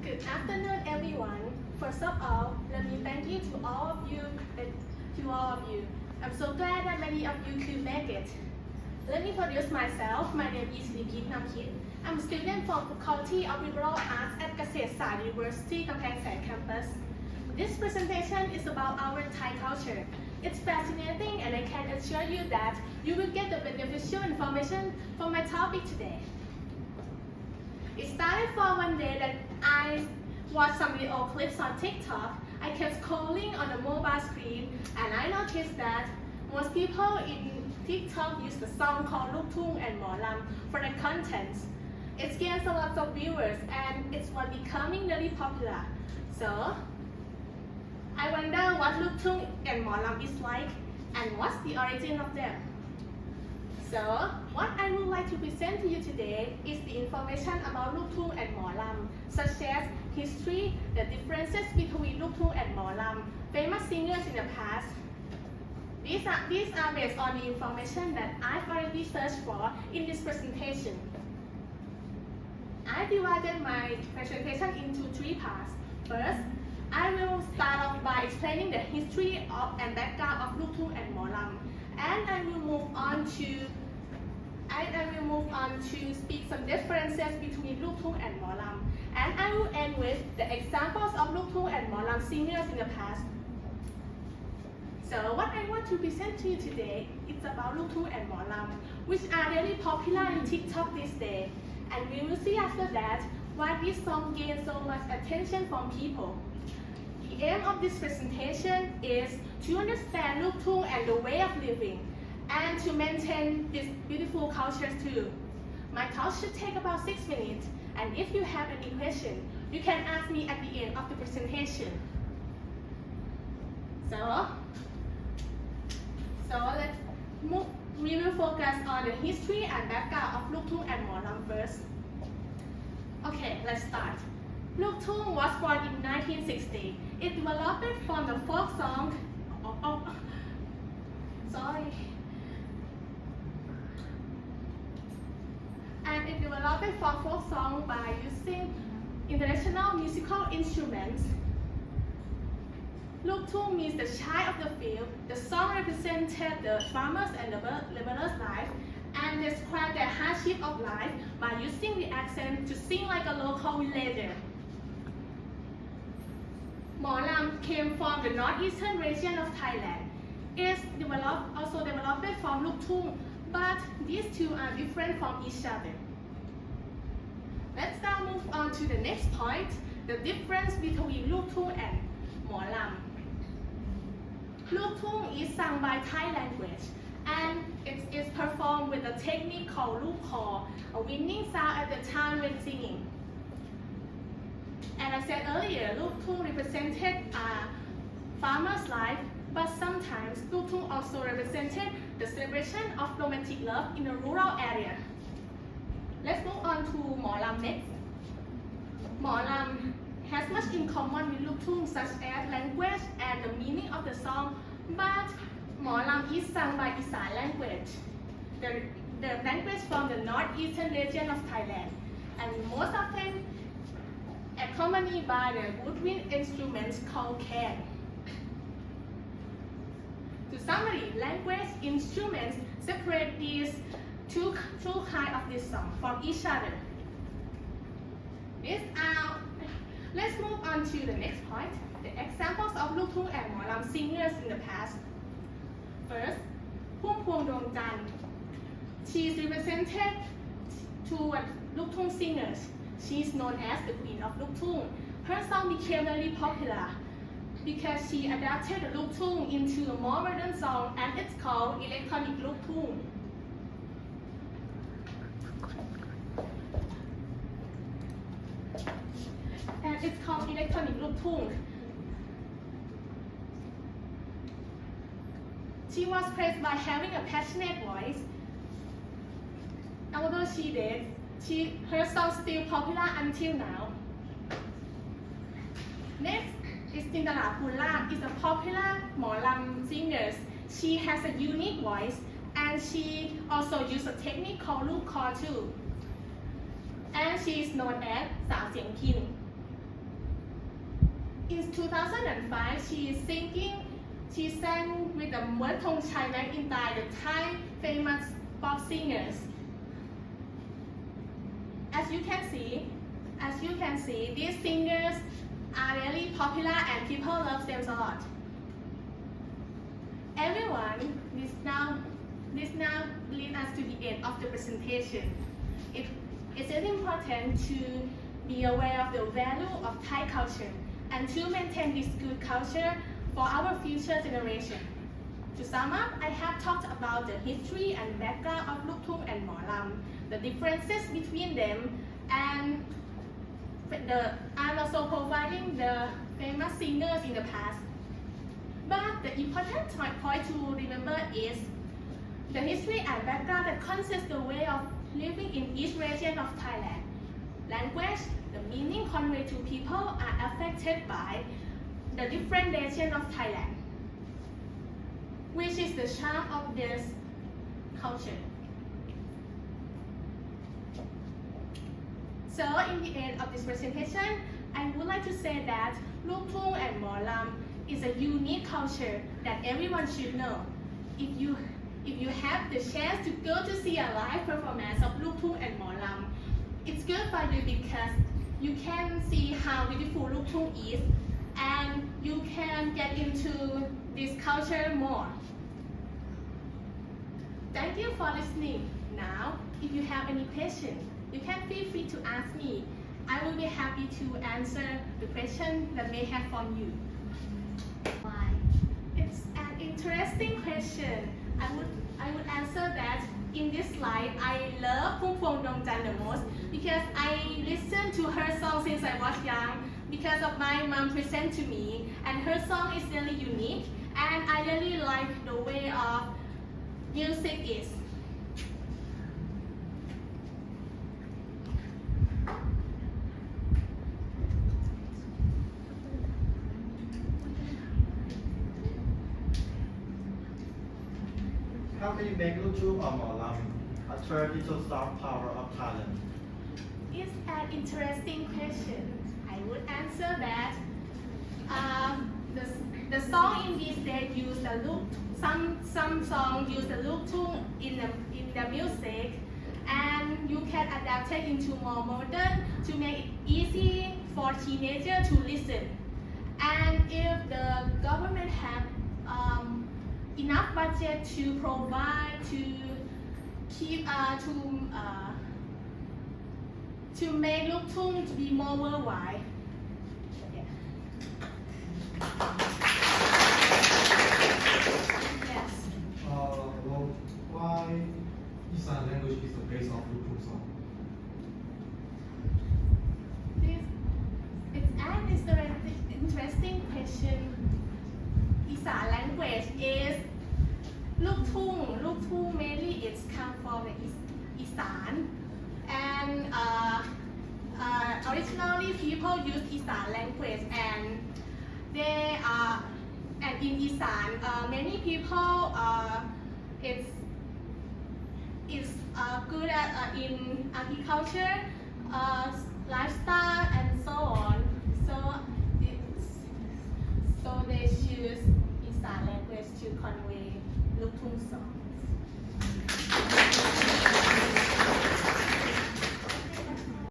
Good afternoon, everyone. First of all, let me thank you to all of you. I'm so glad that many of you could make it. Let me introduce myself. My name is Nikit Namkit. I'm a student from Faculty of Liberal Arts at Kasetsart University, Kamphangsang campus. This presentation is about our Thai culture. It's fascinating, and I can assure you that you will get the beneficial information from my topic today. It started from one day that I watched some video clips on TikTok. I kept scrolling on the mobile screen, and I noticed that most people in TikTok use the song called Thung and Lam for the contents. It gains a lot of viewers, and it's becoming really popular. So I wonder what Thung and Lam is like, and what's the origin of them. So, what I would like to present to you today is the information about Thung and Lam, such as history, the differences between Thung and Lam, famous singers in the past. These are based on the information that I've already searched for in this presentation. I divided my presentation into 3 parts. First, I will start off by explaining the history of and background of Thung and Lam, and I will move on to speak some differences between Thung and Lam, and I will end with the examples of Thung and Lam singers in the past. So what I want to present to you today is about Thung and Lam, which are really popular in TikTok these days, and we will see after that why this song gains so much attention from people. The aim of this presentation is to understand Thung and the way of living, and to maintain these beautiful cultures too. My talk should take about 6 minutes, and if you have any question, you can ask me at the end of the presentation. So let's move. We will focus on the history and background of Thung and Lam first. Okay, let's start. Thung was born in 1960. It developed from the folk song. And it developed from folk song by using international musical instruments. Thung means the child of the field. The song represented the farmers and the laborers' life, and described their hardship of life by using the accent to sing like a local villager. Lam came from the northeastern region of Thailand. It is also developed from Thung, but these two are different from each other. Let's now move on to the next point, the difference between Thung and Lam. Thung is sung by Thai language, and it is performed with a technique called call, a winning sound at the time when singing. And I said earlier, Thung represented a farmer's life, but sometimes Thung also represented the celebration of romantic love in a rural area. Let's move on to Lam next. Lam has much in common with Thung, such as language and the meaning of the song, but Lam is sung by Isan language, the language from the northeastern region of Thailand, and most often accompanied by the woodwind instruments called can. To summary, language instruments separate these two kinds of this song from each other. Let's move on to the next point, the examples of Thung and Lam singers in the past. First, Phung Dong Jan. She is represented to Thung singers. She is known as the Queen of Thung. Her song became very popular because she adapted the Thung into a more modern song, and it's called electronic Thung. She was praised by having a passionate voice. Although she did, her song is still popular until now. Next is Jintala Pula, is a popular Lam singer. She has a unique voice, and she also uses a technique called call too. And she is known as Sao Sieng Kin. In 2005, she sang with the Thung in the Thai famous pop singers. As you can see, these singers are really popular and people love them a lot. Everyone, this now leads us to the end of the presentation. It's really important to be aware of the value of Thai culture and to maintain this good culture for our future generation. To sum up, I have talked about the history and background of Luk Thung and Hmor-lam, the differences between them, and I'm also providing the famous singers in the past. But the important point to remember is the history and background that consists the way of living in each region of Thailand. Language, the meaning conveyed to people are affected by the different regions of Thailand, which is the charm of this culture. So in the end of this presentation, I would like to say that Luk Thung and Hmor-lam is a unique culture that everyone should know. If you have the chance to go to see a live performance of Luk Thung and Hmor-lam, it's good for you because you can see how beautiful Luk Thung is and you can get into this culture more. Thank you for listening. Now, if you have any questions, you can feel free to ask me. I will be happy to answer the question that may have from you. Why? It's an interesting question. I would answer that in this slide, I love Phung Phong Dongjan the most because I listened to her song since I was young because of my mom present to me, and her song is really unique and I really like the way of music is. How can you make Luk Thung or Hmor-lam a traditional soft power of Thailand? It's an interesting question. I would answer that the song in this day use the some songs use the Luk Thung in the music, and you can adapt it into more modern to make it easy for teenagers to listen. And if the government have enough budget to provide to make Luk Thung to be more worldwide. Yeah. Yes. Well, why Isan language is the base of Luk Thung song? It's an interesting question. Isan language is Luk Thung. Luk Thung mainly it's come from the Isan, and originally people use Isan language, and they are and in Isan many people is good at in agriculture, lifestyle, and so on. So they choose Isan language to convey Luk Thung song.